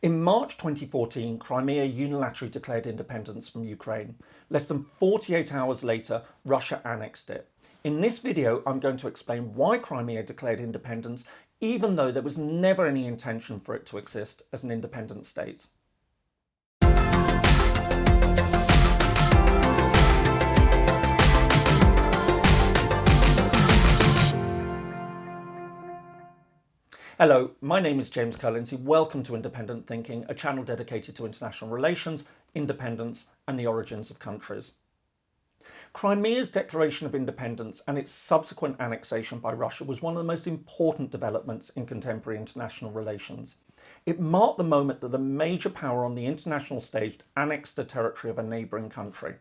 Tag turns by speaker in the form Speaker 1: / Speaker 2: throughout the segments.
Speaker 1: In March 2014, Crimea unilaterally declared independence from Ukraine. Less than 48 hours later, Russia annexed it. In this video, I'm going to explain why Crimea declared independence, even though there was never any intention for it to exist as an independent state. Hello, my name is James Ker-Lindsay. Welcome to Independent Thinking, a channel dedicated to international relations, independence, and the origins of countries. Crimea's declaration of independence and its subsequent annexation by Russia was one of the most important developments in contemporary international relations. It marked the moment that the major power on the international stage annexed the territory of a neighbouring country.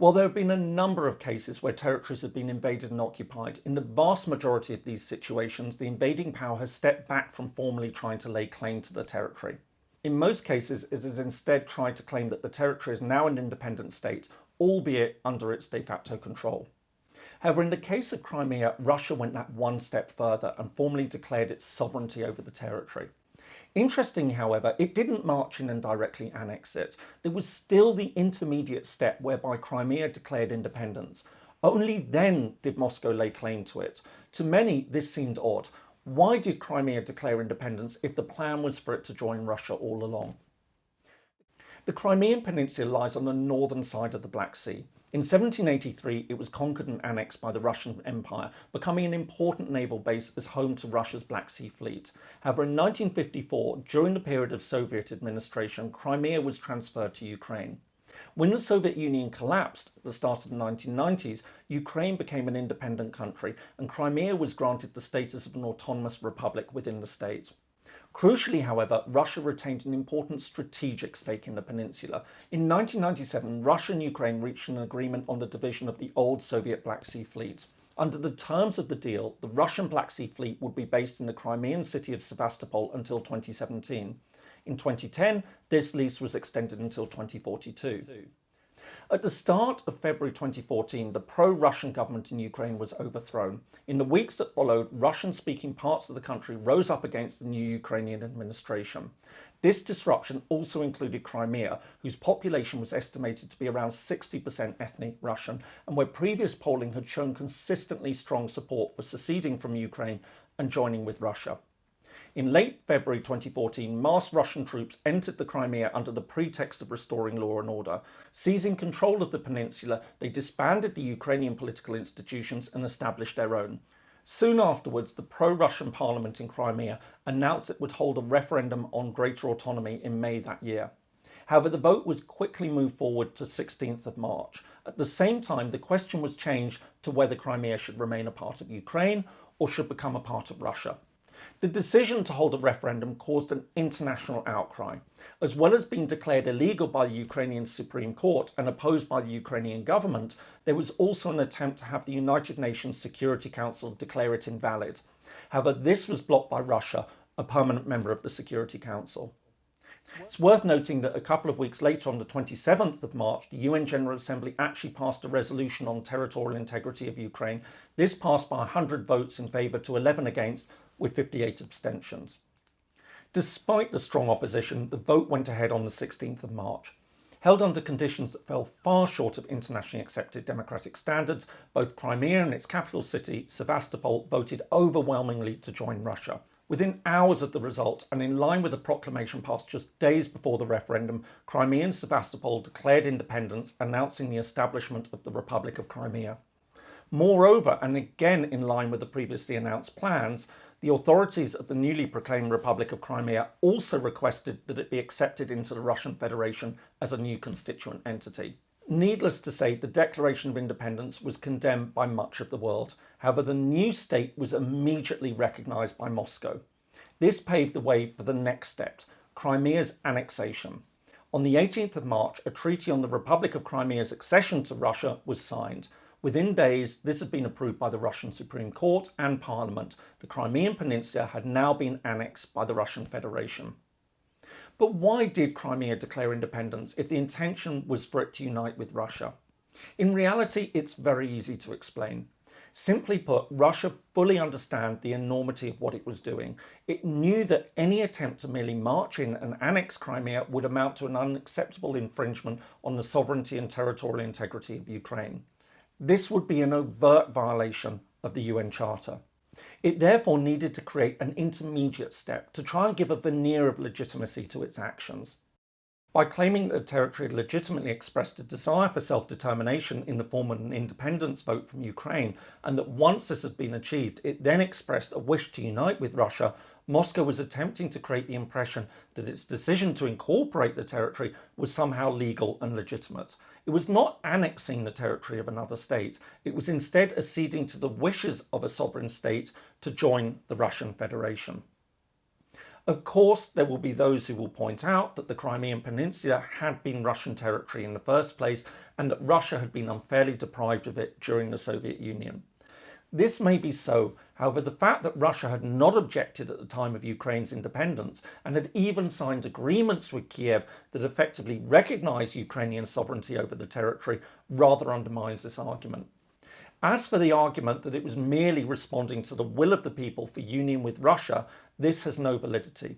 Speaker 1: While there have been a number of cases where territories have been invaded and occupied, in the vast majority of these situations, the invading power has stepped back from formally trying to lay claim to the territory. In most cases, it has instead tried to claim that the territory is now an independent state, albeit under its de facto control. However, in the case of Crimea, Russia went that one step further and formally declared its sovereignty over the territory. Interestingly, however, it didn't march in and directly annex it. There was still the intermediate step whereby Crimea declared independence. Only then did Moscow lay claim to it. To many, this seemed odd. Why did Crimea declare independence if the plan was for it to join Russia all along? The Crimean Peninsula lies on the northern side of the Black Sea. In 1783, it was conquered and annexed by the Russian Empire, becoming an important naval base as home to Russia's Black Sea Fleet. However, in 1954, during the period of Soviet administration, Crimea was transferred to Ukraine. When the Soviet Union collapsed at the start of the 1990s, Ukraine became an independent country, and Crimea was granted the status of an autonomous republic within the state. Crucially, however, Russia retained an important strategic stake in the peninsula. In 1997, Russia and Ukraine reached an agreement on the division of the old Soviet Black Sea Fleet. Under the terms of the deal, the Russian Black Sea Fleet would be based in the Crimean city of Sevastopol until 2017. In 2010, this lease was extended until 2042. At the start of February 2014, the pro-Russian government in Ukraine was overthrown. In the weeks that followed, Russian-speaking parts of the country rose up against the new Ukrainian administration. This disruption also included Crimea, whose population was estimated to be around 60% ethnic Russian, and where previous polling had shown consistently strong support for seceding from Ukraine and joining with Russia. In late February 2014, mass Russian troops entered the Crimea under the pretext of restoring law and order. Seizing control of the peninsula, they disbanded the Ukrainian political institutions and established their own. Soon afterwards, the pro-Russian parliament in Crimea announced it would hold a referendum on greater autonomy in May that year. However, the vote was quickly moved forward to 16th of March. At the same time, the question was changed to whether Crimea should remain a part of Ukraine or should become a part of Russia. The decision to hold a referendum caused an international outcry. As well as being declared illegal by the Ukrainian Supreme Court and opposed by the Ukrainian government, there was also an attempt to have the United Nations Security Council declare it invalid. However, this was blocked by Russia, a permanent member of the Security Council. It's worth noting that a couple of weeks later, on the 27th of March, the UN General Assembly actually passed a resolution on territorial integrity of Ukraine. This passed by 100 votes in favour to 11 against, with 58 abstentions. Despite the strong opposition, the vote went ahead on the 16th of March. Held under conditions that fell far short of internationally accepted democratic standards, both Crimea and its capital city, Sevastopol, voted overwhelmingly to join Russia. Within hours of the result, and in line with a proclamation passed just days before the referendum, Crimea and Sevastopol declared independence, announcing the establishment of the Republic of Crimea. Moreover, and again in line with the previously announced plans, the authorities of the newly proclaimed Republic of Crimea also requested that it be accepted into the Russian Federation as a new constituent entity. Needless to say, the Declaration of Independence was condemned by much of the world. However, the new state was immediately recognised by Moscow. This paved the way for the next step, Crimea's annexation. On the 18th of March, a treaty on the Republic of Crimea's accession to Russia was signed. Within days, this had been approved by the Russian Supreme Court and Parliament. The Crimean Peninsula had now been annexed by the Russian Federation. But why did Crimea declare independence if the intention was for it to unite with Russia? In reality, it's very easy to explain. Simply put, Russia fully understood the enormity of what it was doing. It knew that any attempt to merely march in and annex Crimea would amount to an unacceptable infringement on the sovereignty and territorial integrity of Ukraine. This would be an overt violation of the UN Charter. It therefore needed to create an intermediate step to try and give a veneer of legitimacy to its actions. By claiming that the territory had legitimately expressed a desire for self-determination in the form of an independence vote from Ukraine, and that once this had been achieved, it then expressed a wish to unite with Russia, Moscow was attempting to create the impression that its decision to incorporate the territory was somehow legal and legitimate. It was not annexing the territory of another state. It was instead acceding to the wishes of a sovereign state to join the Russian Federation. Of course, there will be those who will point out that the Crimean Peninsula had been Russian territory in the first place and that Russia had been unfairly deprived of it during the Soviet Union. This may be so, however, the fact that Russia had not objected at the time of Ukraine's independence and had even signed agreements with Kiev that effectively recognised Ukrainian sovereignty over the territory rather undermines this argument. As for the argument that it was merely responding to the will of the people for union with Russia, this has no validity.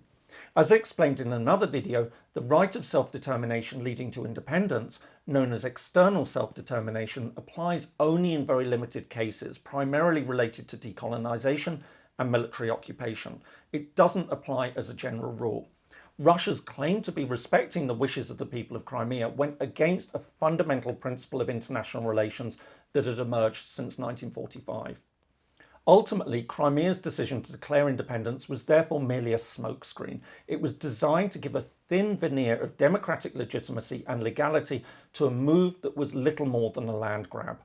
Speaker 1: As explained in another video, the right of self-determination leading to independence, known as external self-determination, applies only in very limited cases, primarily related to decolonization and military occupation. It doesn't apply as a general rule. Russia's claim to be respecting the wishes of the people of Crimea went against a fundamental principle of international relations that had emerged since 1945. Ultimately, Crimea's decision to declare independence was therefore merely a smokescreen. It was designed to give a thin veneer of democratic legitimacy and legality to a move that was little more than a land grab.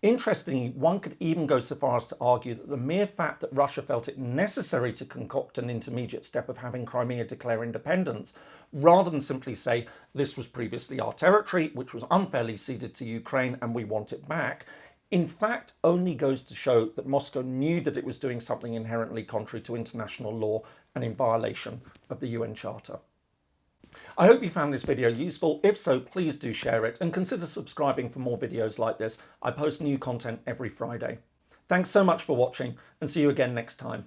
Speaker 1: Interestingly, one could even go so far as to argue that the mere fact that Russia felt it necessary to concoct an intermediate step of having Crimea declare independence, rather than simply say, this was previously our territory, which was unfairly ceded to Ukraine and we want it back, in fact only goes to show that Moscow knew that it was doing something inherently contrary to international law and in violation of the UN Charter. I hope you found this video useful. If so, please do share it and consider subscribing for more videos like this. I post new content every Friday. Thanks so much for watching and see you again next time.